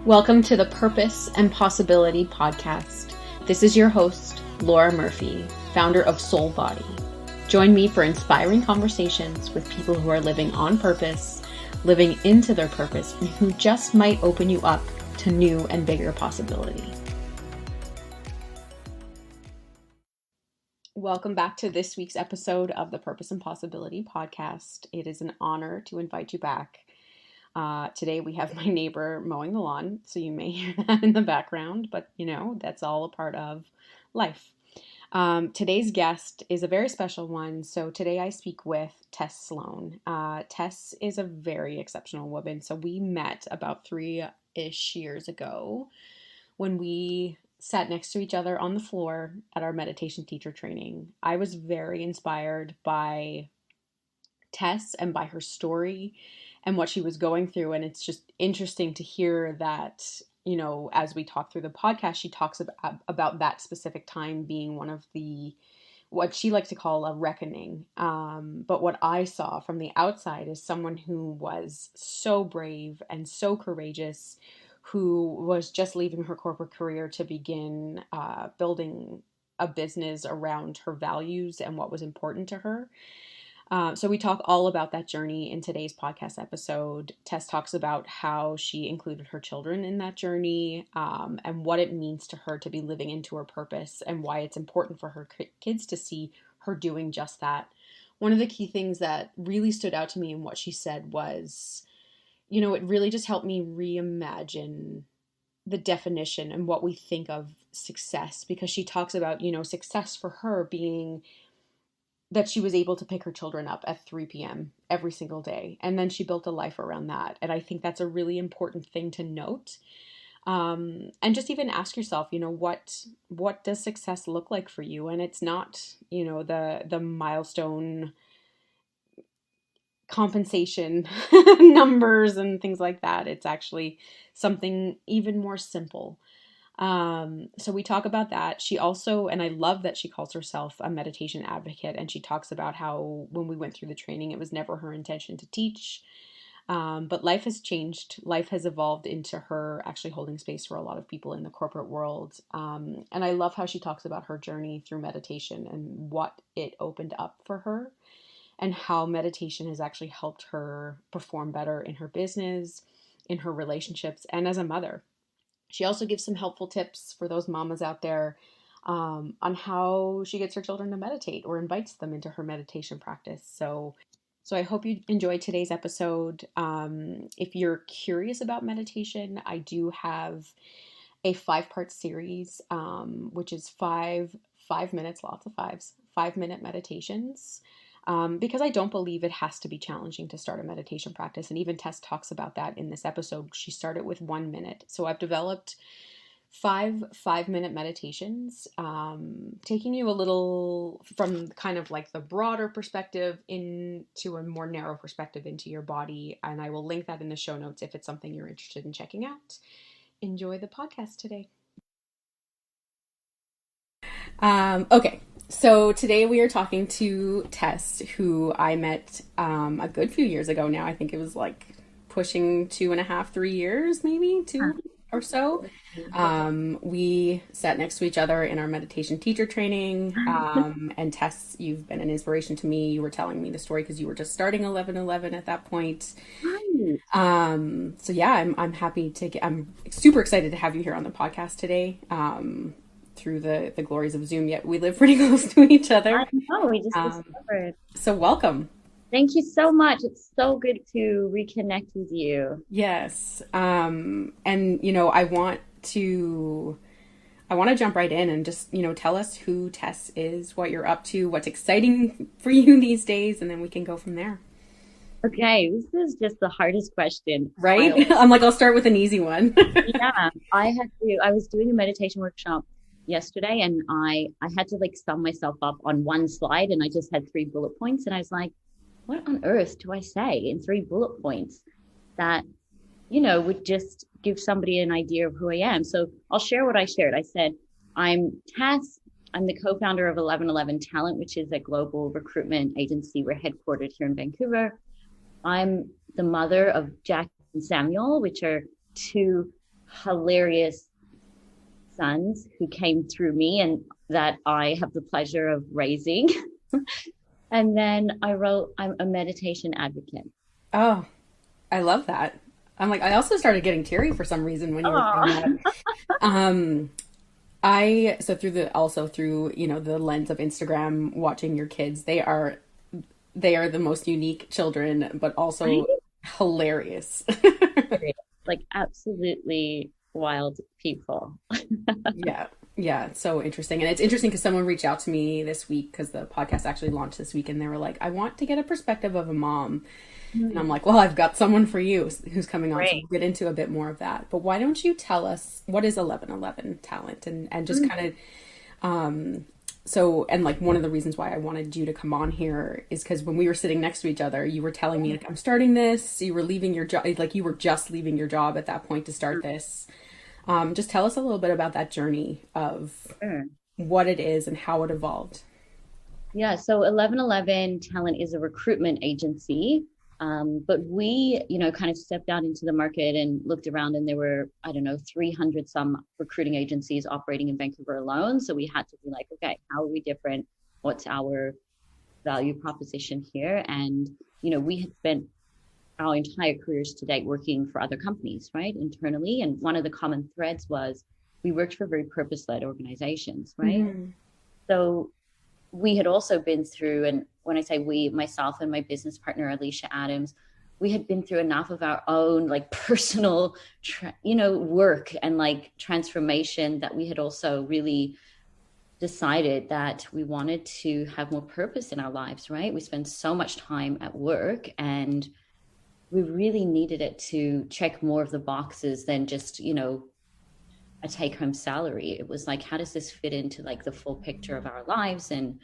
Welcome to the Purpose and Possibility podcast. This is your host, Laura Murphy, founder of Soul Body. Join me for inspiring conversations with people who are living on purpose, living into their purpose, and who just might open you up to new and bigger possibility. Welcome back to this week's episode of the Purpose and Possibility podcast. It is an honor to invite you back. Today we have my neighbor mowing the lawn, so you may hear that in the background, but that's all a part of life. Today's guest is a very special one. So today I speak with Tess Sloane. Tess is a very exceptional woman. So we met about 3-ish years ago when we sat next to each other on the floor at our meditation teacher training. I was very inspired by Tess and by her story and what she was going through. And it's just interesting to hear that, as we talk through the podcast, she talks about that specific time being one of what she likes to call a reckoning. But what I saw from the outside is someone who was so brave and so courageous, who was just leaving her corporate career to begin building a business around her values and what was important to her. So we talk all about that journey in today's podcast episode. Tess talks about how she included her children in that journey, and what it means to her to be living into her purpose and why it's important for her kids to see her doing just that. One of the key things that really stood out to me in what she said was, it really just helped me reimagine the definition and what we think of success, because she talks about, success for her being that she was able to pick her children up at 3 p.m. every single day. And then she built a life around that. And I think that's a really important thing to note. And just even ask yourself, what does success look like for you? And it's not, the milestone compensation numbers and things like that. It's actually something even more simple. So we talk about that. She also, and I love that she calls herself a meditation advocate, and she talks about how when we went through the training, it was never her intention to teach. But life has changed. Life has evolved into her actually holding space for a lot of people in the corporate world. And I love how she talks about her journey through meditation and what it opened up for her, and how meditation has actually helped her perform better in her business, in her relationships, and as a mother. She also gives some helpful tips for those mamas out there on how she gets her children to meditate or invites them into her meditation practice. So I hope you enjoyed today's episode. If you're curious about meditation, I do have a 5-part series, which is 5 minutes, lots of 5-minute meditations. Because I don't believe it has to be challenging to start a meditation practice. And even Tess talks about that in this episode. She started with 1 minute. So I've developed 5-minute meditations, taking you a little from kind of like the broader perspective into a more narrow perspective into your body. And I will link that in the show notes if it's something you're interested in checking out. Enjoy the podcast today. Okay. So today we are talking to Tess, who I met a good few years ago now. I think it was like pushing 2.5, 3 years, maybe 2 or so. We sat next to each other in our meditation teacher training. And Tess, you've been an inspiration to me. You were telling me the story because you were just starting 11:11 at that point. So yeah, I'm super excited to have you here on the podcast today. Through the glories of Zoom, yet we live pretty close to each other. I know, we just discovered. So welcome. Thank you so much. It's so good to reconnect with you. Yes. And I want to jump right in and just, tell us who Tess is, what you're up to, what's exciting for you these days, and then we can go from there. Okay, this is just the hardest question. Right? I'm like, I'll start with an easy one. Yeah, I was doing a meditation workshop yesterday, and I had to sum myself up on one slide, and I just had 3 bullet points, and I was like, what on earth do I say in 3 bullet points that would just give somebody an idea of who I am? So I'll share what I shared. I said, I'm Tess. I'm the co-founder of 1111 Talent, which is a global recruitment agency. We're headquartered here in Vancouver. I'm the mother of Jack and Samuel, which are 2 hilarious sons who came through me and that I have the pleasure of raising. And then I wrote, I'm a meditation advocate. Oh, I love that. I'm like, I also started getting teary for some reason when you were saying Oh, that. Um, I so through the also through the lens of Instagram, watching your kids, they are the most unique children, but also right? hilarious. Like absolutely wild people. Yeah. Yeah, it's so interesting. And it's interesting because someone reached out to me this week because the podcast actually launched this week and they were like, I want to get a perspective of a mom. And I'm Mm, like, well, I've got someone for you who's coming on. So great. we'll get into a bit more of that. But why don't you tell us what is 1111 talent and just Mm, kind of so and like one of the reasons why I wanted you to come on here is because when we were sitting next to each other, you were telling me like I'm starting this. You were leaving your job, like you were just leaving your job at that point to start this. Just tell us a little bit about that journey of sure. what it is and how it evolved. Yeah, so 1111 Talent is a recruitment agency. But we, kind of stepped out into the market and looked around, and there were, I don't know, 300 some recruiting agencies operating in Vancouver alone. So we had to be like, okay, how are we different? What's our value proposition here? And, we had spent our entire careers to date working for other companies, right, internally. And one of the common threads was we worked for very purpose-led organizations, right? Mm-hmm. So we had also been through, and when I say we, myself and my business partner, Alicia Adams, we had been through enough of our own like personal, work and like transformation that we had also really decided that we wanted to have more purpose in our lives, right? We spend so much time at work and we really needed it to check more of the boxes than just, a take home salary. It was like, how does this fit into like the full picture of our lives? And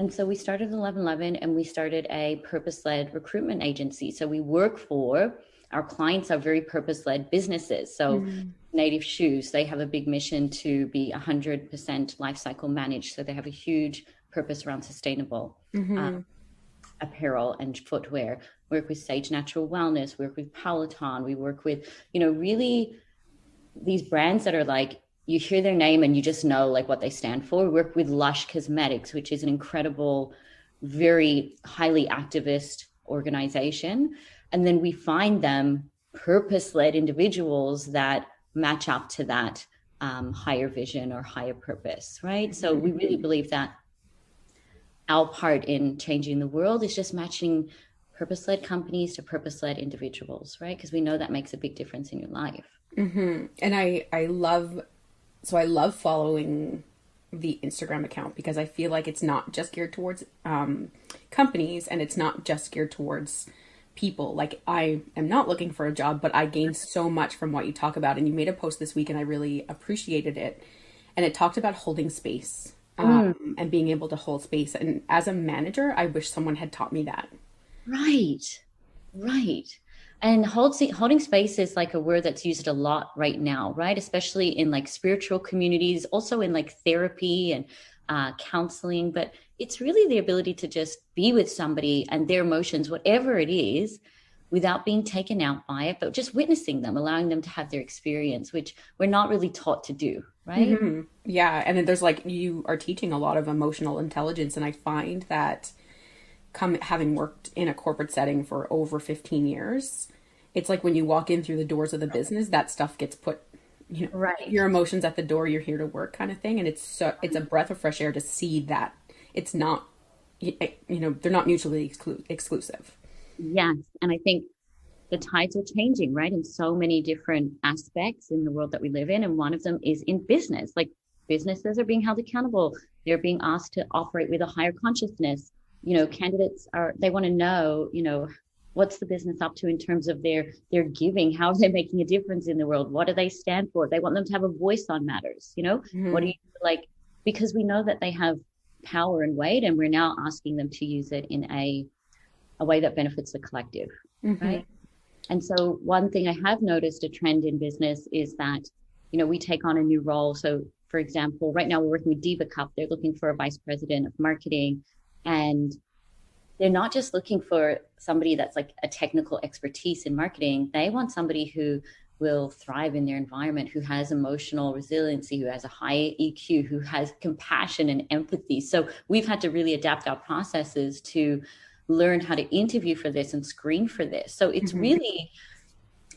so we started 1111 and we started a purpose-led recruitment agency. So we work for our clients are very purpose-led businesses. So Mm-hmm. Native Shoes, they have a big mission to be 100% life cycle managed. So they have a huge purpose around sustainable Mm-hmm. apparel and footwear. Work with Sage Natural Wellness, work with Peloton. We work with, really these brands that are like, you hear their name and you just know like what they stand for. We work with Lush Cosmetics, which is an incredible, very highly activist organization. And then we find them purpose-led individuals that match up to that higher vision or higher purpose, right? So we really believe that our part in changing the world is just matching purpose-led companies to purpose-led individuals, right? Because we know that makes a big difference in your life. Mm-hmm. And I love following the Instagram account because I feel like it's not just geared towards companies and it's not just geared towards people. Like I am not looking for a job, but I gained so much from what you talk about. And you made a post this week and I really appreciated it. And it talked about holding space Mm, and being able to hold space. And as a manager, I wish someone had taught me that. right, right. And holding space is like a word that's used a lot right now, right? Especially in like spiritual communities, also in like therapy and counseling. But it's really the ability to just be with somebody and their emotions, whatever it is, without being taken out by it, but just witnessing them, allowing them to have their experience, which we're not really taught to do, right? Yeah. And then there's like, you are teaching a lot of emotional intelligence. And I find that having worked in a corporate setting for over 15 years, it's like when you walk in through the doors of the business, that stuff gets put, Right. your emotions at the door, you're here to work kind of thing. And it's a breath of fresh air to see that it's not, they're not mutually exclusive. Yes. And I think the tides are changing, right? In so many different aspects in the world that we live in. And one of them is in business. Like businesses are being held accountable. They're being asked to operate with a higher consciousness. Candidates they want to know, what's the business up to in terms of their giving? How are they making a difference in the world? What do they stand for? They want them to have a voice on matters, what do Hmm. you like? Because we know that they have power and weight, and we're now asking them to use it in a way that benefits the collective, Hmm. right? And so one thing I have noticed a trend in business is that, we take on a new role. So for example, right now we're working with Diva Cup. They're looking for a vice president of marketing. And they're not just looking for somebody that's like a technical expertise in marketing. They want somebody who will thrive in their environment, who has emotional resiliency, who has a high EQ, who has compassion and empathy. So we've had to really adapt our processes to learn how to interview for this and screen for this. So it's Mm-hmm. really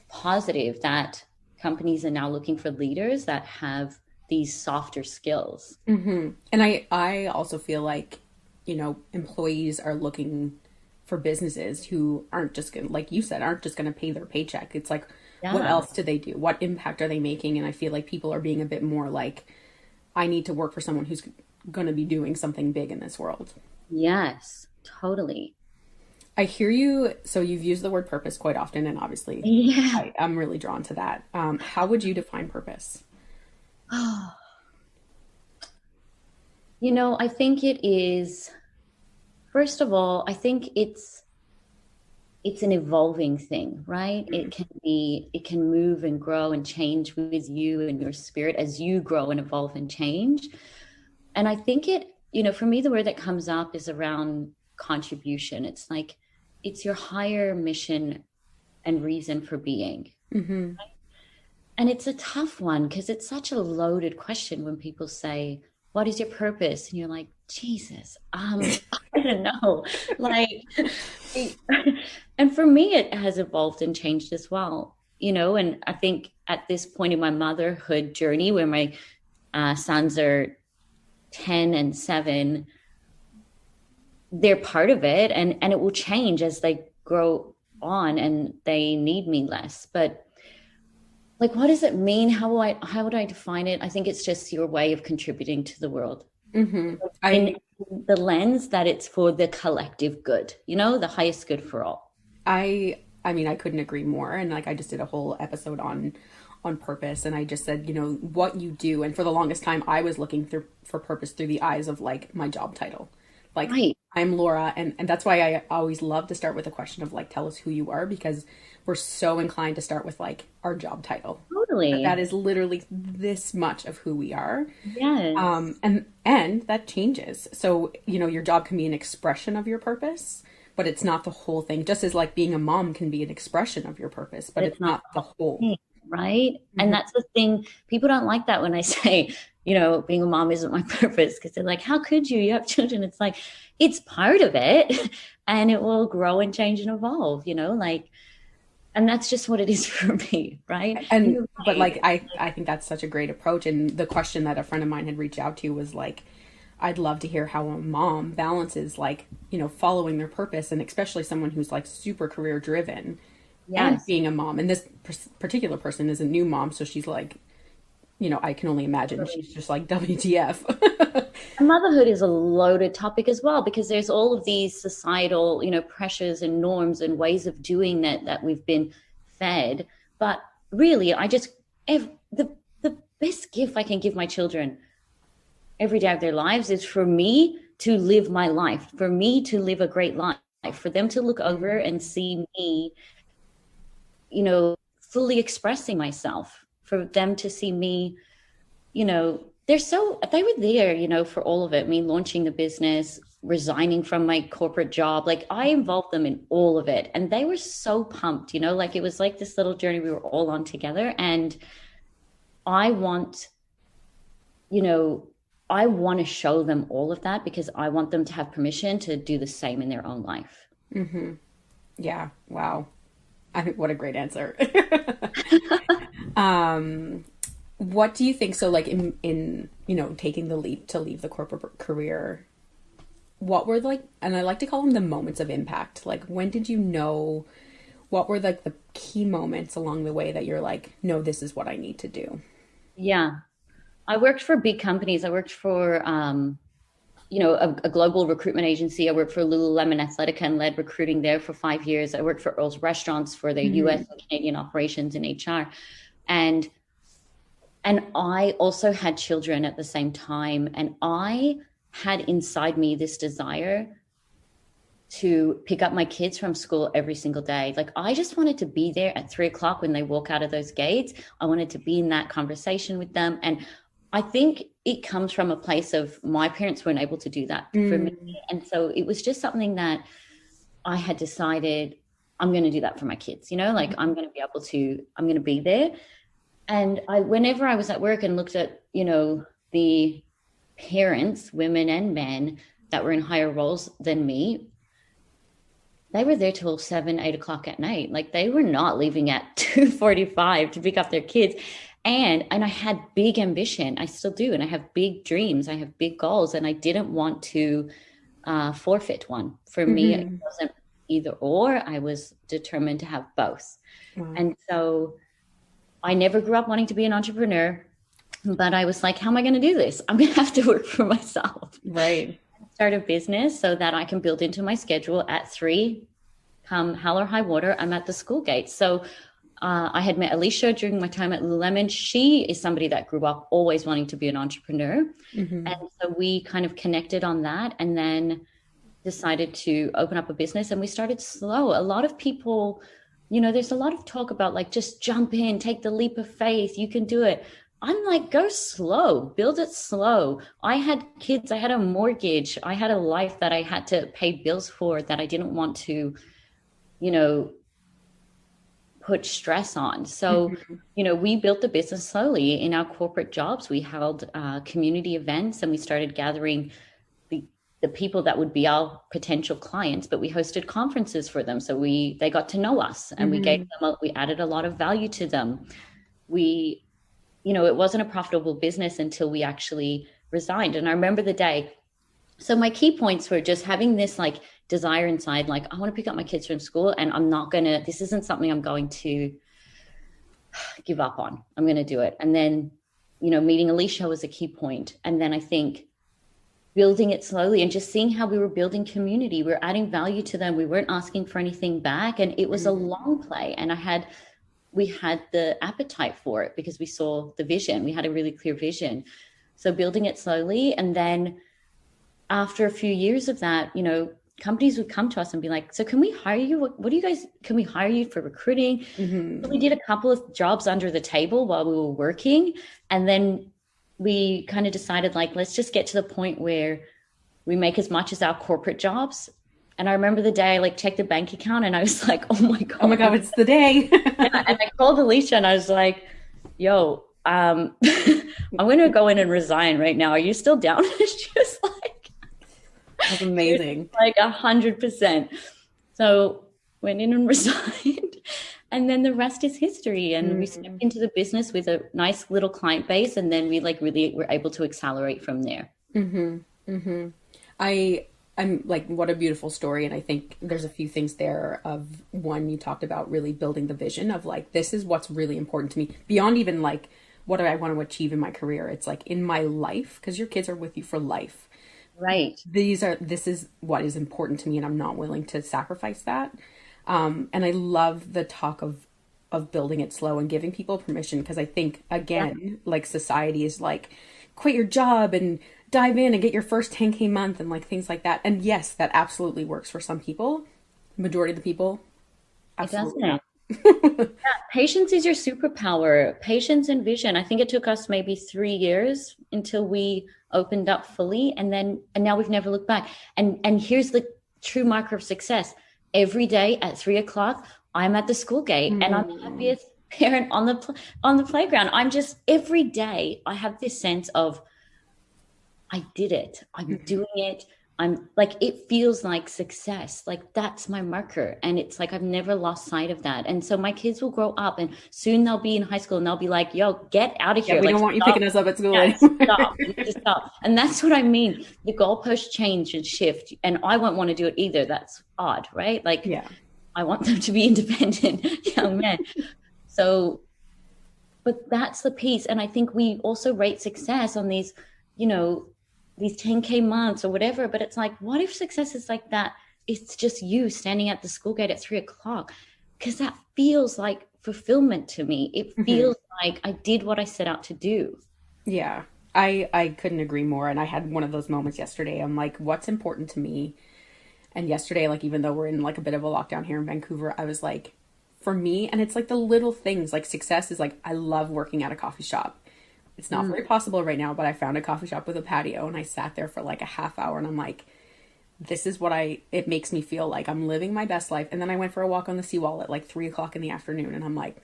positive that companies are now looking for leaders that have these softer skills. Mm-hmm. And I also feel like, employees are looking for businesses who aren't just gonna, like you said, aren't just gonna pay their paycheck. It's like, what Yeah. else do they do? What impact are they making? And I feel like people are being a bit more like, I need to work for someone who's gonna be doing something big in this world. Yes, totally. I hear you. So you've used the word purpose quite often, and obviously, Yeah. I'm really drawn to that. How would you define purpose? I think it is, first of all, I think it's an evolving thing, right? It can move and grow and change with you and your spirit as you grow and evolve and change. And I think for me, the word that comes up is around contribution. It's like it's your higher mission and reason for being. Mm-hmm. And it's a tough one because it's such a loaded question when people say, "What is your purpose?" And you're like, Jesus, I don't know. Like, and for me, it has evolved and changed as well, and I think at this point in my motherhood journey where my sons are 10 and 7, they're part of it, and it will change as they grow on and they need me less. But like, what does it mean? How would I define it? I think it's just your way of contributing to the world Mm-hmm. in the lens that it's for the collective good, the highest good for all. I mean, I couldn't agree more. And like, I just did a whole episode on purpose, and I just said, what you do. And for the longest time, I was looking through for purpose through the eyes of like my job title. Like, Right. I'm Laura, and that's why I always love to start with a question of like, tell us who you are, because we're so inclined to start with like our job title. But that Totally. is literally this much of who we are. Yes. And that changes. So, your job can be an expression of your purpose, but it's not the whole thing. Just as like being a mom can be an expression of your purpose, but But it's it's not not the whole. the thing, right? And Mhm. that's the thing. People don't like that when I say, being a mom isn't my purpose because they're like, how could you? You have children. It's like, it's part of it and it will grow and change and evolve, like, and that's just what it is for me, right? And And you're but right. like I think that's such a great approach. And the question that a friend of mine had reached out to was like, I'd love to hear how a mom balances like, following their purpose, and especially someone who's like super career driven and Yes. being a mom. And this particular person is a new mom, so she's like, I can only imagine she's just like WTF. And motherhood is a loaded topic as well because there's all of these societal, pressures and norms and ways of doing that we've been fed. But really, the best gift I can give my children every day of their lives is for me to live my life, for me to live a great life, for them to look over and see me, fully expressing myself, for them to see me, they were there, for all of it, me launching the business, resigning from my corporate job. Like I involved them in all of it. And they were so pumped, like it was like this little journey we were all on together. And I want, you know, I want to show them all of that because I want them to have permission to do the same in their own life. Hmm. Yeah. Wow. What a great answer. What do you think? So, like in taking the leap to leave the corporate career, what were like, and I like to call them the moments of impact. Like, when did you know? What were like the key moments along the way that you're like, no, this is what I need to do? Yeah. I worked for big companies. I worked for, a global recruitment agency. I worked for Lululemon Athletica and led recruiting there for 5 years. I worked for Earl's Restaurants for their US Hmm. and Canadian operations in HR. And I also had children at the same time. And I had inside me this desire to pick up my kids from school every single day. Like I just wanted to be there at 3 o'clock when they walk out of those gates. I wanted to be in that conversation with them. And I think it comes from a place of my parents weren't able to do that for me. Mm. And so it was just something that I had decided, I'm going to do that for my kids, like I'm going to be able to, I'm going to be there. And whenever I was at work and looked at, the parents, women and men that were in higher roles than me, they were there till 7, 8 o'clock at night. Like they were not leaving at 2:45 to pick up their kids. And I had big ambition. I still do. And I have big dreams. I have big goals. And I didn't want to forfeit one. For me, it wasn't either or. I was determined to have both. Wow. And so I never grew up wanting to be an entrepreneur, but I was like, how am I going to do this? I'm going to have to work for myself. Right. Start a business so that I can build into my schedule at 3, come hell or high water, I'm at the school gate. So I had met Alicia during my time at Lululemon. She is somebody that grew up always wanting to be an entrepreneur. And so we kind of connected on that and then decided to open up a business, and we started slow. A lot of people, there's a lot of talk about like, just jump in, take the leap of faith, you can do it. I'm like, go slow, build it slow. I had kids, I had a mortgage, I had a life that I had to pay bills for that I didn't want to, put stress on. So, we built the business slowly. In our corporate jobs, we held community events, and we started gathering the people that would be our potential clients, but we hosted conferences for them. So they got to know us, and we added a lot of value to them. It wasn't a profitable business until we actually resigned. And I remember the day. So my key points were just having this like desire inside, like, I want to pick up my kids from school, and this isn't something I'm going to give up on. I'm going to do it. And then, meeting Alicia was a key point. And then I think building it slowly and just seeing how we were building community. We were adding value to them. We weren't asking for anything back. And it was a long play. And we had the appetite for it because we saw the vision. We had a really clear vision. So building it slowly. And then after a few years of that, companies would come to us and be like, so can we hire you? What do you guys, can we hire you for recruiting? So we did a couple of jobs under the table while we were working. And then we kind of decided like, let's just get to the point where we make as much as our corporate jobs. And I remember the day I like checked the bank account and I was like, oh my God, it's the day. and I called Alicia and I was like, yo, I'm going to go in and resign right now. Are you still down? She was like, that's amazing. Like 100%. So went in and resigned. And then the rest is history. And we stepped into the business with a nice little client base. And then we like really were able to accelerate from there. I'm like, what a beautiful story. And I think there's a few things there of one, you talked about really building the vision of like, this is what's really important to me beyond even like, what do I want to achieve in my career? It's like in my life, because your kids are with you for life. Right. This is what is important to me. And I'm not willing to sacrifice that. And I love the talk of building it slow and giving people permission. Because I think, again, like society is like, quit your job and dive in and get your first 10K month and like things like that. And yes, that absolutely works for some people. Majority of the people, absolutely not. Patience is your superpower. Patience and vision. I think it took us maybe 3 years until we opened up fully. And now we've never looked back. And here's the true marker of success. Every day at 3 o'clock, I'm at the school gate and I'm the happiest parent on the playground. I'm just, every day I have this sense of, I did it. I'm doing it. I'm like, it feels like success. Like that's my marker. And it's like, I've never lost sight of that. And so my kids will grow up and soon they'll be in high school and they'll be like, yo, get out of here. We like, don't want you picking us up at school. Stop. And that's what I mean. The goalposts change and shift. And I won't want to do it either. That's odd, right? Like, I want them to be independent young men. So, but that's the piece. And I think we also rate success on these, these 10K months or whatever, but it's like, what if success is like that? It's just you standing at the school gate at 3 o'clock, because that feels like fulfillment to me. It feels like I did what I set out to do. Yeah, I couldn't agree more. And I had one of those moments yesterday. I'm like, what's important to me? And yesterday, like, even though we're in like a bit of a lockdown here in Vancouver, I was like, for me, and it's like the little things, like success is like, I love working at a coffee shop. It's not very possible right now, but I found a coffee shop with a patio and I sat there for like a half hour and I'm like, this is what it makes me feel like I'm living my best life. And then I went for a walk on the seawall at like 3 o'clock in the afternoon, and I'm like,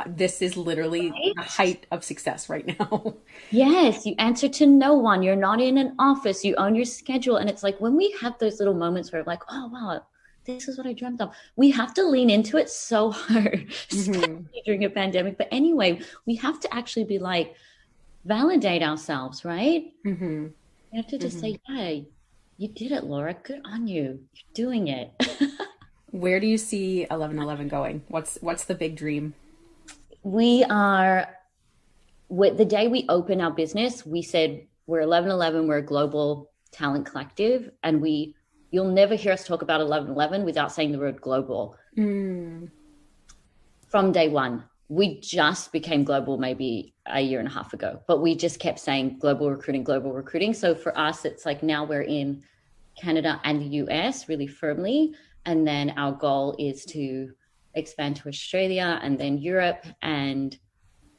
this is literally the Right? height of success right now. Yes, you answer to no one. You're not in an office. You own your schedule. And it's like when we have those little moments where like, oh, wow, this is what I dreamt of. We have to lean into it so hard, Hmm. especially during a pandemic. But anyway, we have to actually be like, validate ourselves, right? Hmm. We have to just Hmm. say, yeah, you did it, Laura. Good on you. You're doing it. Where do you see 1111 going? What's the big dream? We are, with the day we open our business, we said we're 1111, we're a global talent collective, and you'll never hear us talk about 1111 without saying the word global. Mm. From day one, we just became global maybe a year and a half ago, but we just kept saying global recruiting, global recruiting. So for us, it's like now we're in Canada and the US really firmly. And then our goal is to expand to Australia and then Europe and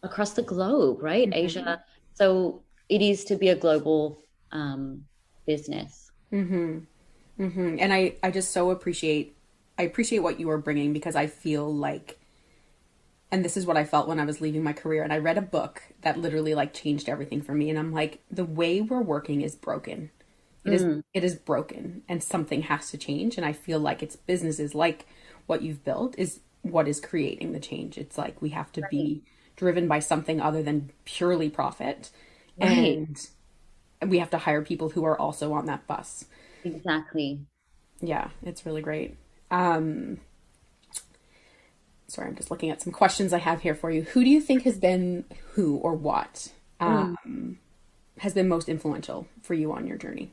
across the globe, right? Hmm. Asia. So it is to be a global business. Hmm. Hmm. And I just so I appreciate what you are bringing, because I feel like, and this is what I felt when I was leaving my career, and I read a book that literally like changed everything for me, and I'm like, the way we're working is broken. Mm, It is broken, and something has to change, and I feel like it's businesses like what you've built is what is creating the change. It's like we have to right, be driven by something other than purely profit, right, and we have to hire people who are also on that bus. exactly. Yeah, it's really great. Um, Sorry, I'm just looking at some questions I have here for you. Who do you think has been, who or what Mm. has been most influential for you on your journey?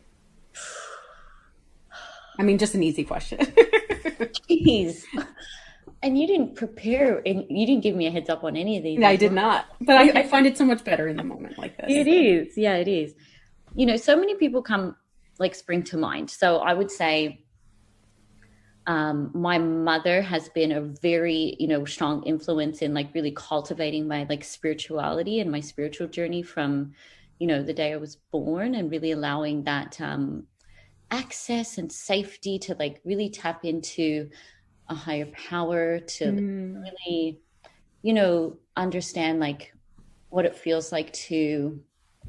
I mean, just an easy question. Jeez. And you didn't prepare and you didn't give me a heads up on any of these I as did well. not, but I find it so much better in the moment like It this. is. Yeah, it is. So many people come like spring to mind. So I would say my mother has been a very, strong influence in like really cultivating my like spirituality and my spiritual journey from, the day I was born and really allowing that access and safety to like really tap into a higher power to Mm, really, understand like what it feels like to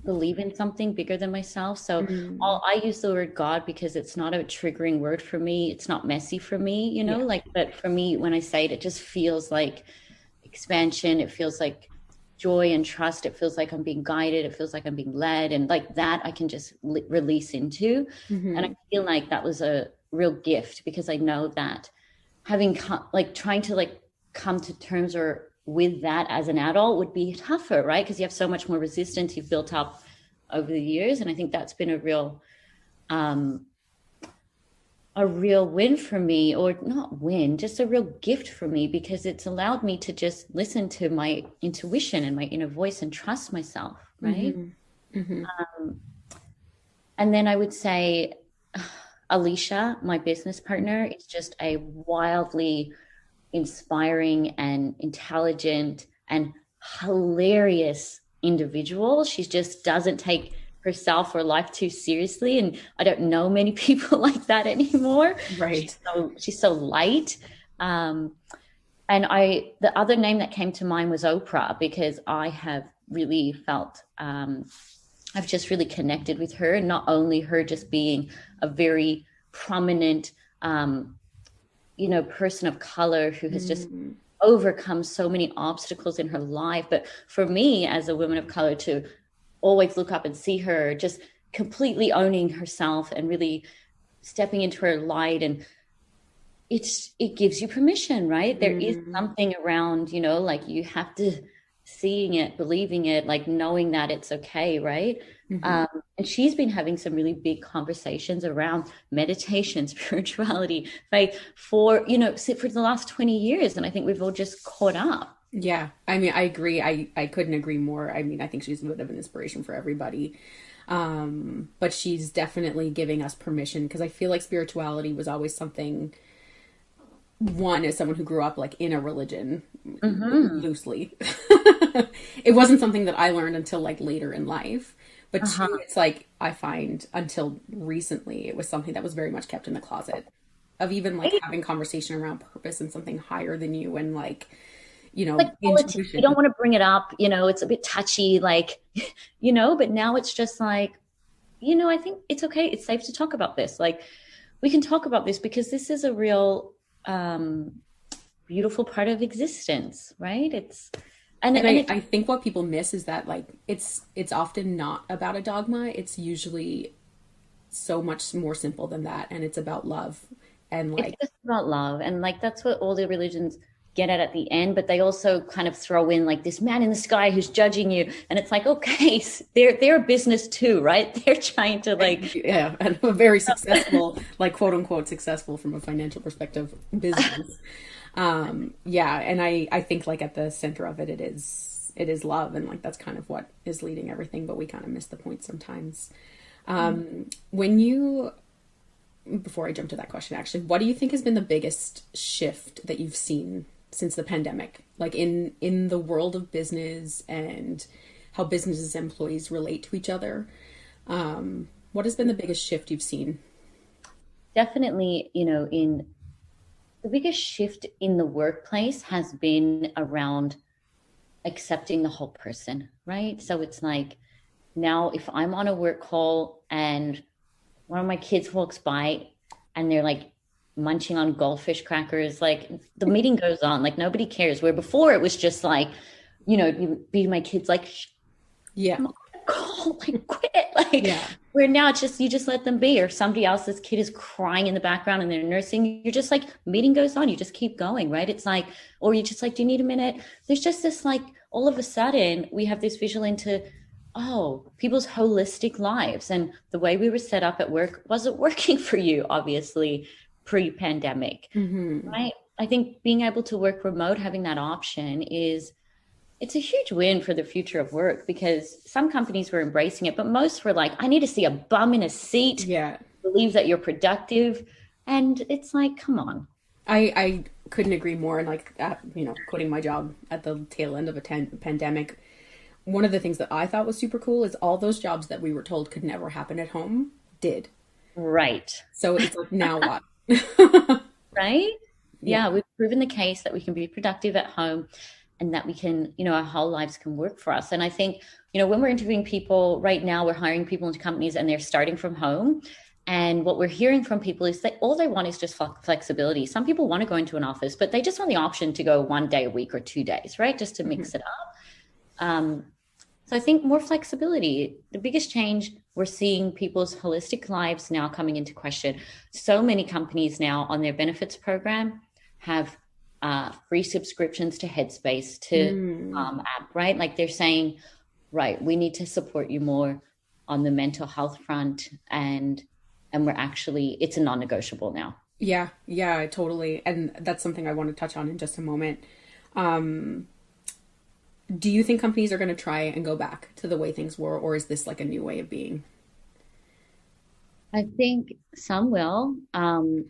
believe in something bigger than myself. So mm, I use the word God because it's not a triggering word for me. It's not messy for me, yeah. like, but for me, when I say it, it just feels like expansion. It feels like joy and trust. It feels like I'm being guided. It feels like I'm being led. And like that, I can just release into. And I Hmm. feel like that was a real gift because I know that having like trying to like come to terms or with that as an adult would be tougher, right? Because you have so much more resistance you've built up over the years, and I think that's been um, a real win for me, or not win, just a real gift for me because it's allowed me to just listen to my intuition and my inner voice and trust myself, right? Hmm. Hmm. Um, and then I would say Alicia, my business partner, is just a wildly inspiring and intelligent and hilarious individual. She just doesn't take herself or life too seriously. And I don't know many people like that anymore. Right. She's so light. Um, and the other name that came to mind was Oprah because I have really felt I've just really connected with her, and not only her just being a very prominent person of color who has just Mm, overcome so many obstacles in her life. But for me, as a woman of color, to always look up and see her just completely owning herself and really stepping into her light, and it gives you permission, right? There is mm, something around, like you have to seeing it, believing it, like knowing that it's okay, right? hmm. Um, and she's been having some really big conversations around meditation, spirituality, faith for the last 20 years. And I think we've all just caught up. Yeah, I mean, I agree. I couldn't agree more. I mean, I think she's a bit of an inspiration for everybody. But she's definitely giving us permission, because I feel like spirituality was always something, one, as someone who grew up like in a religion Hmm. loosely. It wasn't something that I learned until like later in life. But two, Uh-huh. it's like I find until recently it was something that was very much kept in the closet of even like Right? having conversation around purpose and something higher than you and like, Like politics, you don't intuition. want to bring it up, it's a bit touchy, like, but now it's just like, I think it's okay. It's safe to talk about this. Like, we can talk about this because this is a real beautiful part of existence, right? And And it's I think what people miss is that like it's often not about a dogma. It's usually so much more simple than that, and it's about love and it's like just about love, and like that's what all the religions get at the end. But they also kind of throw in like this man in the sky who's judging you, and it's like, okay, they're a business too, right? They're trying to like, yeah, and a very successful, like quote unquote successful from a financial perspective business. Yeah, and I think like at the center of it, it is love, and like that's kind of what is leading everything. But we kind of miss the point sometimes. When you Before I jump to that question, actually, what do you think has been the biggest shift that you've seen since the pandemic, like in the world of business and how businesses and employees relate to each other? What has been the biggest shift you've seen? definitely, in the biggest shift in the workplace has been around accepting the whole person, right? So it's like now if I'm on a work call and one of my kids walks by and they're like munching on goldfish crackers, like the meeting goes on, like nobody cares. Where before it was just like, you be my kids like, Yeah, I'm on a call, like quit. Like yeah, where now it's just you just let them be, or somebody else's kid is crying in the background and they're nursing. You're just like meeting goes on, you just keep going, right? It's like, or you just like, do you need a minute? There's just this like all of a sudden we have this visual into people's holistic lives. And the way we were set up at work wasn't working for you, obviously, pre-pandemic, right? I think being able to work remote, having that option it's a huge win for the future of work because some companies were embracing it, but most were like, I need to see a bum in a seat, yeah. believe that you're productive. And it's like, come on. I couldn't agree more. And like, quitting my job at the tail end of a pandemic, one of the things that I thought was super cool is all those jobs that we were told could never happen at home did. Right. So it's like, now what? Right. Yeah. Yeah, we've proven the case that we can be productive at home and that we can, our whole lives can work for us. And I think, when we're interviewing people right now, we're hiring people into companies and they're starting from home. And what we're hearing from people is that all they want is just flexibility. Some people want to go into an office, but they just want the option to go 1 day a week or 2 days, right? Just to mix it up. Um, so I think more flexibility. The biggest change we're seeing people's holistic lives now coming into question. So many companies now on their benefits program have free subscriptions to Headspace, to Mm. app, right? Like they're saying, right, we need to support you more on the mental health front, and we're actually it's a non-negotiable now. Yeah, yeah, totally. And that's something I want to touch on in just a moment. Do you think companies are going to try and go back to the way things were, or is this like a new way of being? I think some will, and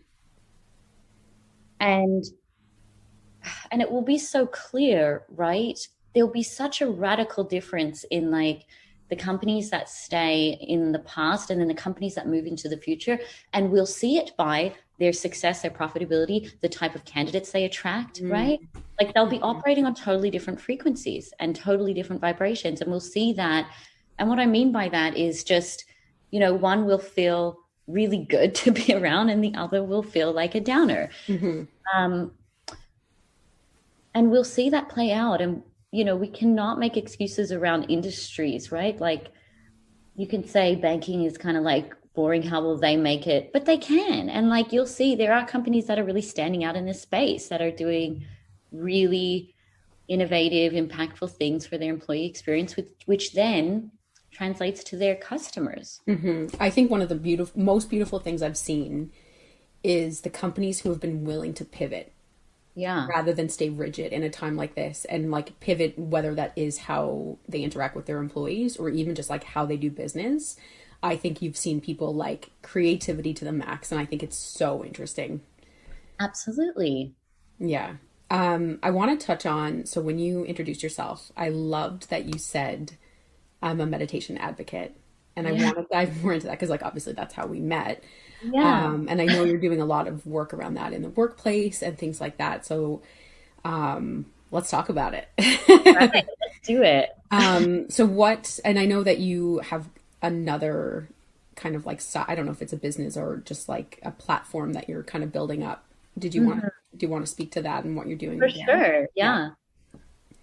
it will be so clear, right? There'll be such a radical difference in like the companies that stay in the past and then the companies that move into the future. And we'll see it by their success, their profitability, the type of candidates they attract, right? Mm. Like they'll be operating on totally different frequencies and totally different vibrations. And we'll see that. And what I mean by that is just, one will feel really good to be around and the other will feel like a downer. Mm-hmm. Um, and we'll see that play out. And we cannot make excuses around industries, right? Like you can say banking is kind of like boring, how will they make it, but they can. And like you'll see there are companies that are really standing out in this space that are doing really innovative, impactful things for their employee experience, which then translates to their customers. I think one of the most beautiful things I've seen is the companies who have been willing to pivot Yeah, rather than stay rigid in a time like this, and like pivot, whether that is how they interact with their employees or even just like how they do business. I think you've seen people like creativity to the max, and I think it's so interesting. absolutely. Yeah. I want to touch on, when you introduced yourself, I loved that you said I'm a meditation advocate. and I Yeah. want to dive more into that because, like, obviously that's how we met. Yeah. And I know you're doing a lot of work around that in the workplace and things like that. So let's talk about Right. it. Let's do it. So what, and I know that you have another kind of like, I don't know if it's a business or just like a platform that you're kind of building up. Did you want, Mhm. do you want to speak to that and what you're For doing there? sure. Yeah. Yeah.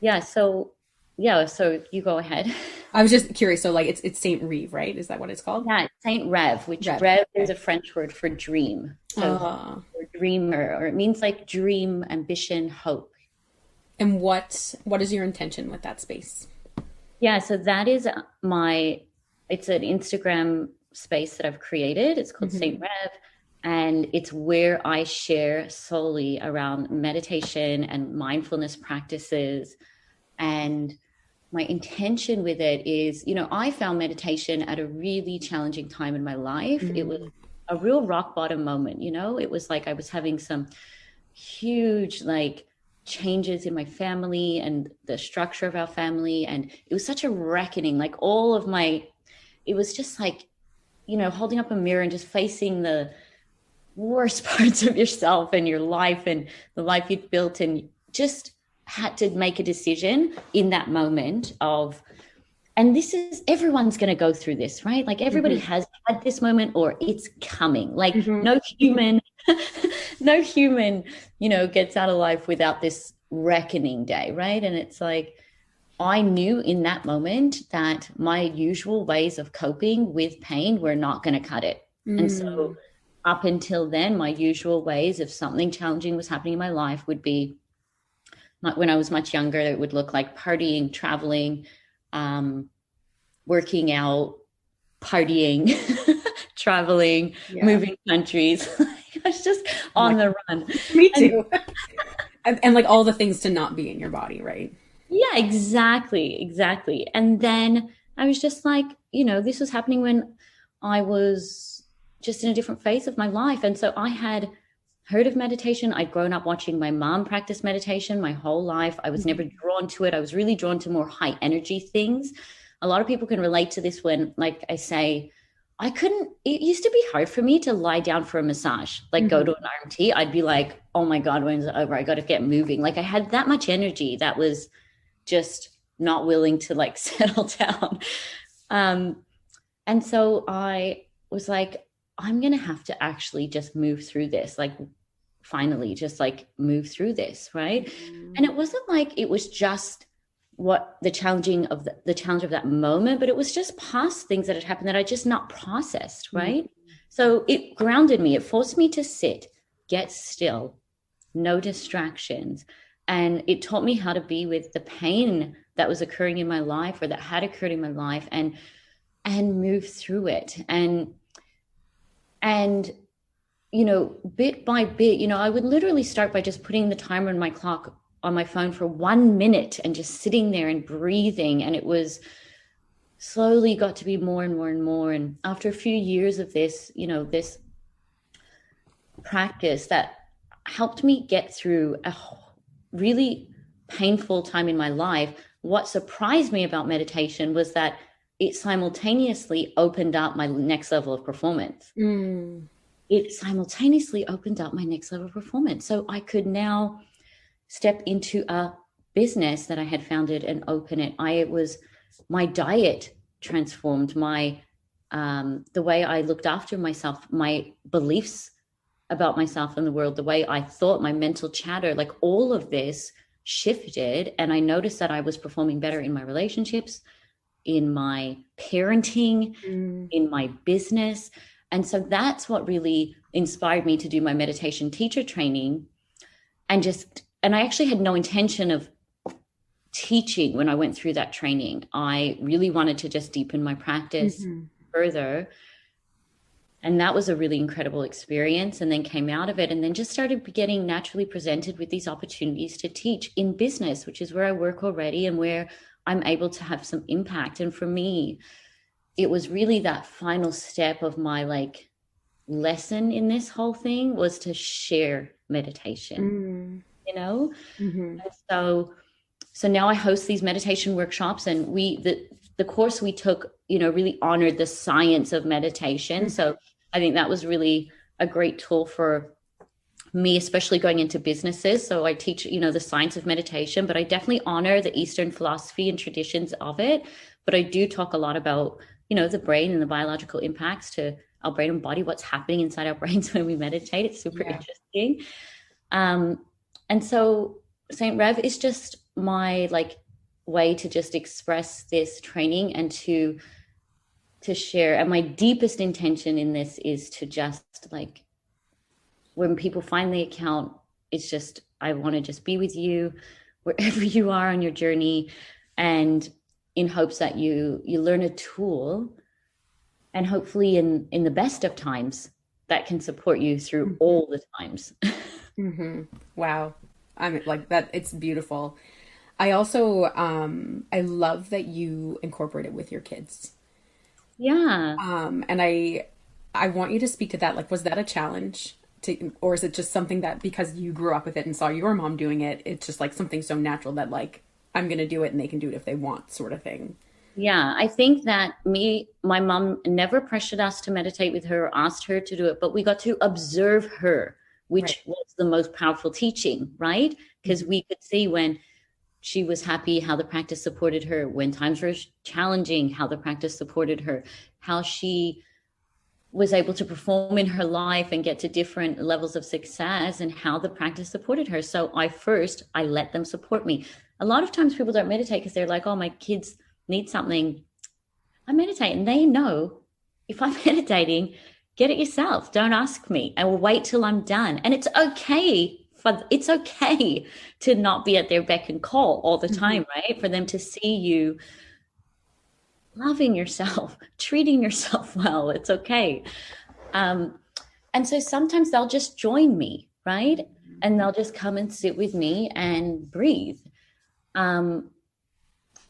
Yeah. So, yeah. So you go ahead. I was just curious. So like it's St. Rev, right? Is that what it's called? Yeah. St Rev, which Rev. Rev is Okay. a French word for dream. So Uh, or dreamer, or it means like dream, ambition, hope. and what is your intention with that space? Yeah. So that is it's an Instagram space that I've created. It's called St Hmm. Rev. And it's where I share solely around meditation and mindfulness practices. And my intention with it is, I found meditation at a really challenging time in my life. It was Mm. a real rock bottom moment. It was like I was having some huge, like, changes in my family and the structure of our family. And it was such a reckoning, like, it was just like, holding up a mirror and just facing the worst parts of yourself and your life and the life you'd built, and just had to make a decision in that moment of, and this is, everyone's going to go through this, right? Like, everybody Hmm. has had this moment, or it's coming. Like, Hmm. no human no human gets out of life without this reckoning day, right? And it's like, I knew in that moment that my usual ways of coping with pain were not going to cut it. And so Mm. up until then, my usual ways, if something challenging was happening in my life, would be, when I was much younger, it would look like partying, traveling, um, working out, partying, traveling, Yeah. moving countries. I was just I'm on like, the run. me And too. And like all the things to not be in your body, right? yeah, exactly, exactly. And then I was just like, this was happening when I was just in a different phase of my life. And so I had heard of meditation. I'd grown up watching my mom practice meditation my whole life. I was never Mhm. drawn to it. I was really drawn to more high energy things. A lot of people can relate to this when, like I say, it used to be hard for me to lie down for a massage, like go to Mhm. an RMT. I'd be like, oh my God, when's it over? I got to get moving. Like, I had that much energy that was just not willing to, like, settle down. Um, and so I was like, I'm going to have to actually just move through this, like, finally, just like move through this. Right. Mhm. And it wasn't like it was just what the the challenge of that moment, but it was just past things that had happened that I just not processed. Mhm. Right. So it grounded me. It forced me to sit, get still, no distractions. And it taught me how to be with the pain that was occurring in my life, or that had occurred in my life, and move through it. And bit by bit, I would literally start by just putting the timer on my clock on my phone for 1 minute and just sitting there and breathing. And it was slowly got to be more and more and more. And after a few years of this, this practice that helped me get through a really painful time in my life, what surprised me about meditation was that it simultaneously opened up my next level of performance. Mm. It simultaneously opened up my next level of performance. So I could now step into a business that I had founded and open it. My diet transformed, the way I looked after myself, my beliefs about myself and the world, the way I thought, my mental chatter, like, all of this shifted. And I noticed that I was performing better in my relationships, in my parenting, Mm. in my business. And so that's what really inspired me to do my meditation teacher training. And I actually had no intention of teaching when I went through that training. I really wanted to just deepen my practice Mhm. further. And that was a really incredible experience. And then came out of it and then just started getting naturally presented with these opportunities to teach in business, which is where I work already and where I'm able to have some impact. And for me, it was really that final step of my, like, lesson in this whole thing was to share meditation, Mm. you know? Mhm. And so now I host these meditation workshops, and the course we took, really honored the science of meditation. So I think that was really a great tool for me, especially going into businesses. So I teach, the science of meditation, but I definitely honor the Eastern philosophy and traditions of it. But I do talk a lot about, the brain and the biological impacts to our brain and body, what's happening inside our brains when we meditate. It's super interesting. And so St Rev is just my way to just express this training and to share. And my deepest intention in this is to just when people find the account, it's just, I want to just be with you wherever you are on your journey, and in hopes that you learn a tool, and hopefully in the best of times that can support you through all the times. Wow. I'm like that. It's beautiful. I also, I love that you incorporate it with your kids. Yeah. And I want you to speak to that. Like, was that a challenge or is it just something that because you grew up with it and saw your mom doing it, it's just like something so natural that like, I'm going to do it and they can do it if they want, sort of thing? Yeah, I think that my mom never pressured us to meditate with her or asked her to do it, but we got to observe her, Right. which was the most powerful teaching, right? Because we could see when she was happy, how the practice supported her, when times were challenging, how the practice supported her, how she was able to perform in her life and get to different levels of success, and how the practice supported her. So I let them support me. A lot of times people don't meditate because they're like, oh, my kids need something. I meditate, and they know if I'm meditating, get it yourself. Don't ask me. I will wait till I'm done. And it's okay to not be at their beck and call all the time, right? For them to see you loving yourself, treating yourself well. It's okay. And so sometimes they'll just join me, right? And they'll just come and sit with me and breathe.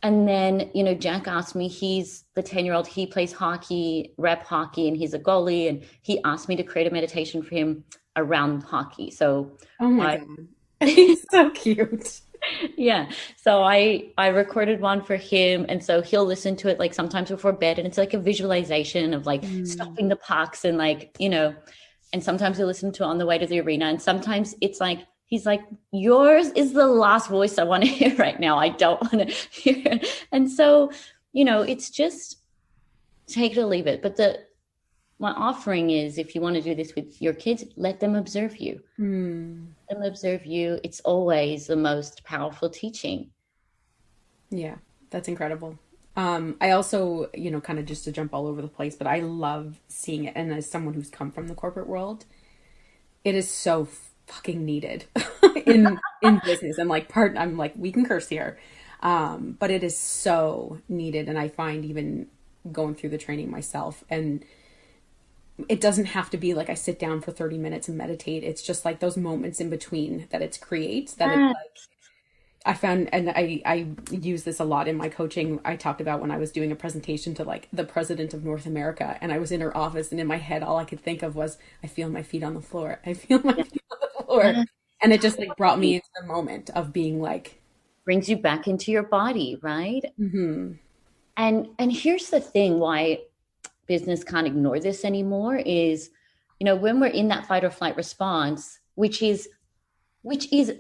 And then, Jack asked me, he's the 10-year-old, he plays hockey, rep hockey, and he's a goalie. And he asked me to create a meditation for him around hockey. So Oh my God. He's so cute. yeah. So I recorded one for him. And so he'll listen to it like sometimes before bed. And it's like a visualization of like stopping the pucks and and sometimes he'll listen to it on the way to the arena. And sometimes it's like, he's like, yours is the last voice I want to hear right now. I don't want to hear it. And so, it's just take it or leave it. But my offering is, if you want to do this with your kids, let them observe you. Let them observe you. It's always the most powerful teaching. Yeah, that's incredible. I also, kind of just to jump all over the place, but I love seeing it. And as someone who's come from the corporate world, it is so fucking needed in business. And I'm like, we can curse here. But it is so needed. And I find even going through the training myself, and it doesn't have to be like I sit down for 30 minutes and meditate. It's just like those moments in between that it creates that it's like I found, and I use this a lot in my coaching. I talked about when I was doing a presentation to like the president of North America, and I was in her office, and in my head, all I could think of was, I feel my feet on the floor. I feel my feet on the floor. And it just like brought me into the moment of being like, Brings you back into your body, right? And here's the thing why business can't ignore this anymore is, when we're in that fight or flight response, which is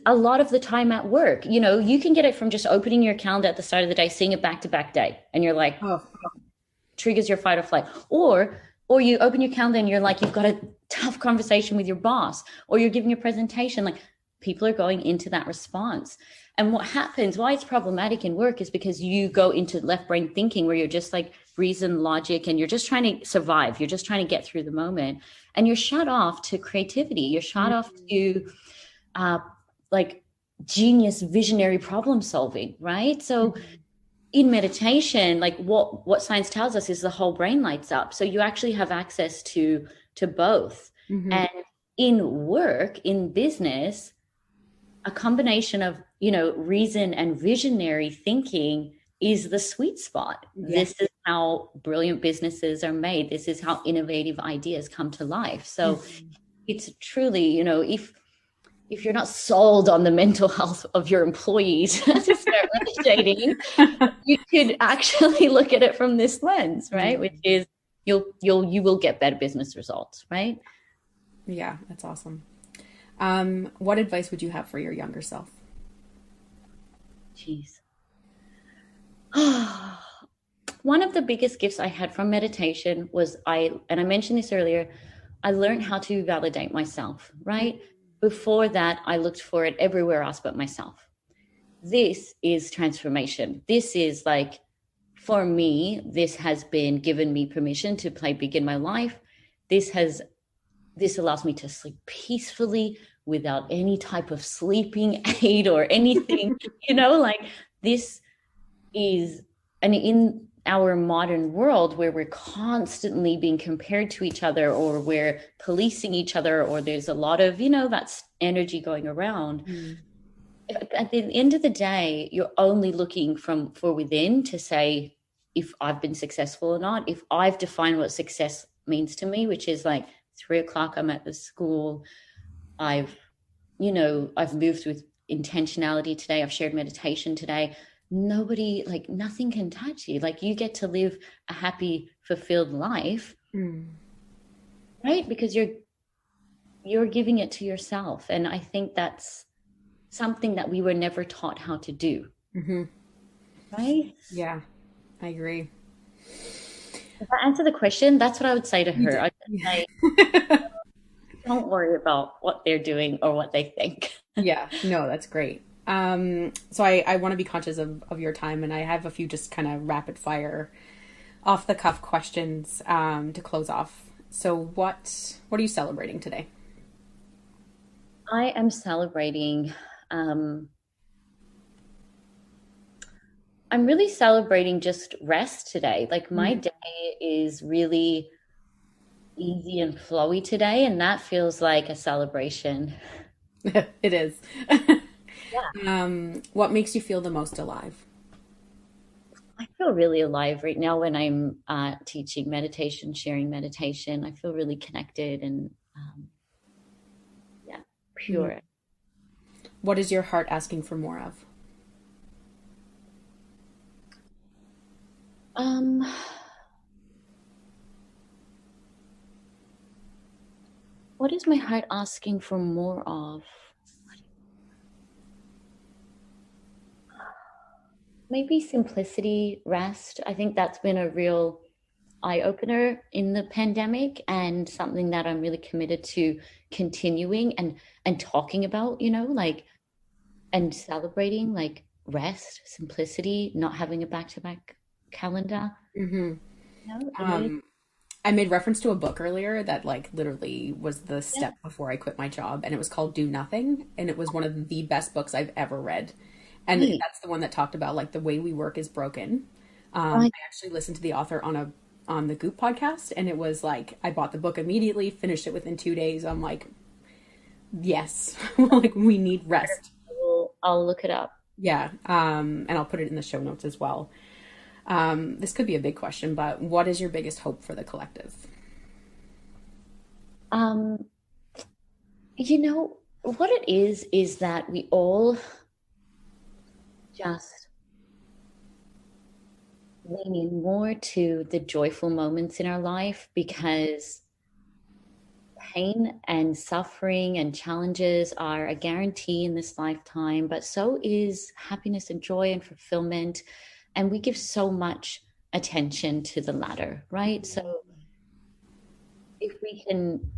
a lot of the time at work, you can get it from just opening your calendar at the start of the day, seeing a back-to-back day, and you're like, oh, triggers your fight or flight. Or you open your calendar and you're like, you've got a tough conversation with your boss, or you're giving a presentation, like people are going into that response. And what happens, why it's problematic in work, is because you go into left brain thinking where you're just like reason, logic, and you're just trying to survive. You're just trying to get through the moment, and you're shut off to creativity. You're shut off to like genius, visionary problem solving, right? So in meditation, like what science tells us is the whole brain lights up. So you actually have access to both. And in work, in business, a combination of, reason and visionary thinking is the sweet spot. This is how brilliant businesses are made. This is how innovative ideas come to life. So it's truly, if you're not sold on the mental health of your employees to start meditating, you could actually look at it from this lens, right? Which is you will get better business results, right? Yeah, that's awesome. What advice would you have for your younger self? Jeez. One of the biggest gifts I had from meditation was and I mentioned this earlier, I learned how to validate myself, right? Before that, I looked for it everywhere else but myself. This is transformation. This is like, for me, this has been given me permission to play big in my life. This allows me to sleep peacefully without any type of sleeping aid or anything, like this is, and in our modern world where we're constantly being compared to each other, or we're policing each other, or there's a lot of, that's energy going around. At the end of the day, you're only looking for within to say if I've been successful or not, if I've defined what success means to me, which is like 3 o'clock, I'm at the school. I've moved with intentionality today. I've shared meditation today. Nobody, like nothing can touch you. Like you get to live a happy, fulfilled life, right? Because you're giving it to yourself. And I think that's something that we were never taught how to do. Right? Yeah, I agree. If I answer the question, that's what I would say to You her. did. I'd say, don't worry about what they're doing or what they think. Yeah, no, that's great. So I want to be conscious of your time, and I have a few just kind of rapid fire, off the cuff questions to close off. So what are you celebrating today? I am celebrating. I'm really celebrating just rest today. Like my day is really easy and flowy today, and that feels like a celebration. It is. Yeah. What makes you feel the most alive? I feel really alive right now when I'm teaching meditation, sharing meditation. I feel really connected and yeah, Mhm. pure. What is your heart asking for more of? Um, what is my heart asking for more of? Maybe simplicity, rest. I think that's been a real eye opener in the pandemic, and something that I'm really committed to continuing and talking about, like, and celebrating, like rest, simplicity, not having a back-to-back calendar. Hmm. It really, I made reference to a book earlier that like literally was the yeah, step before I quit my job, and it was called Do Nothing, and it was one of the best books I've ever read. And right, that's the one that talked about like the way we work is broken. right. I actually listened to the author on the Goop podcast, and it was like I bought the book immediately, finished it within 2 days. I'm like, yes, like we need rest. I'll look it up. Yeah, and I'll put it in the show notes as well. This could be a big question, but what is your biggest hope for the collective? Um, what it is that we all just lean in more to the joyful moments in our life, because pain and suffering and challenges are a guarantee in this lifetime, but so is happiness and joy and fulfillment. And we give so much attention to the latter, right? So if we can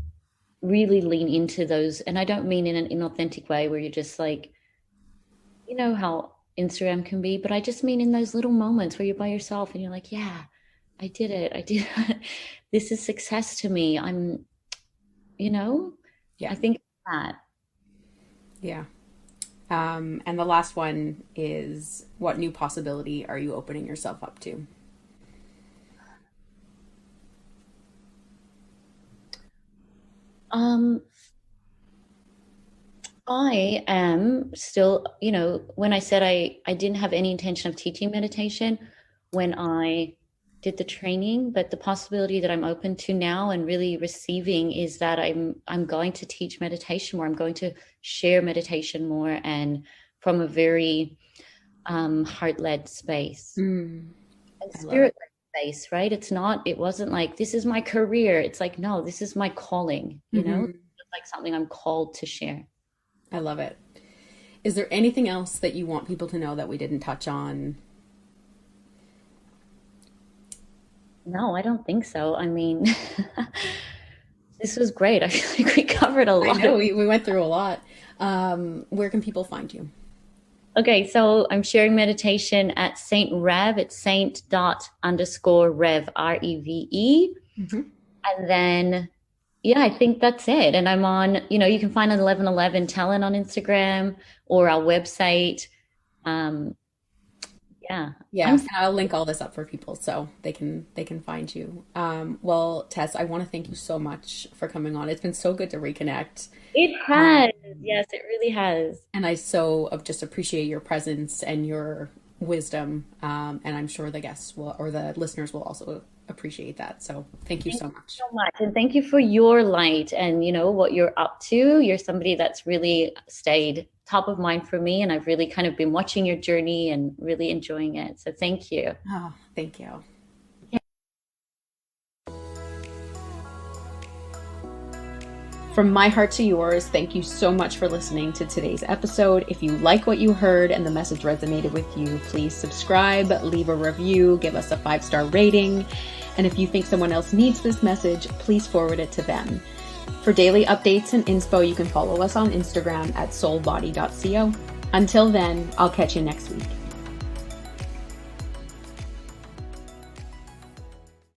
really lean into those, and I don't mean in an inauthentic way where you're just like, how Instagram can be, but I just mean in those little moments where you're by yourself and you're like, yeah, I did it. I did it. This is success to me. You know, Yeah, I think that. yeah. And the last one is what new possibility are you opening yourself up to? Um, I am still, when I said I didn't have any intention of teaching meditation, when I did the training, but the possibility that I'm open to now and really receiving is that I'm going to teach meditation more. I'm going to share meditation more, and from a very heart-led space and I love it. spirit-led space, right? It wasn't like this is my career. It's like, no, this is my calling, It's like something I'm called to share. I love it. Is there anything else that you want people to know that we didn't touch on? No, I don't think so. I mean, this was great. I feel like we covered a I lot. know we went through a lot. Where can people find you? Okay, so I'm sharing meditation at St Rev. It's Saint dot underscore Rev, REVE. And then, yeah, I think that's it. And I'm on, you can find an 1111 Talent on Instagram or our website. Yeah. Yeah, I'll link all this up for people so they can find you. Well, Tess, I want to thank you so much for coming on. It's been so good to reconnect. It has. Yes, it really has. And I so just appreciate your presence and your wisdom. And I'm sure the guests will, or the listeners will also appreciate that. So thank you Thank so you much. so much. And thank you for your light and what you're up to. You're somebody that's really stayed top of mind for me. And I've really kind of been watching your journey and really enjoying it. So thank you. Oh, thank you. From my heart to yours, thank you so much for listening to today's episode. If you like what you heard and the message resonated with you, please subscribe, leave a review, give us a 5-star rating. And if you think someone else needs this message, please forward it to them. For daily updates and inspo, you can follow us on Instagram at soulbody.co. Until then, I'll catch you next week.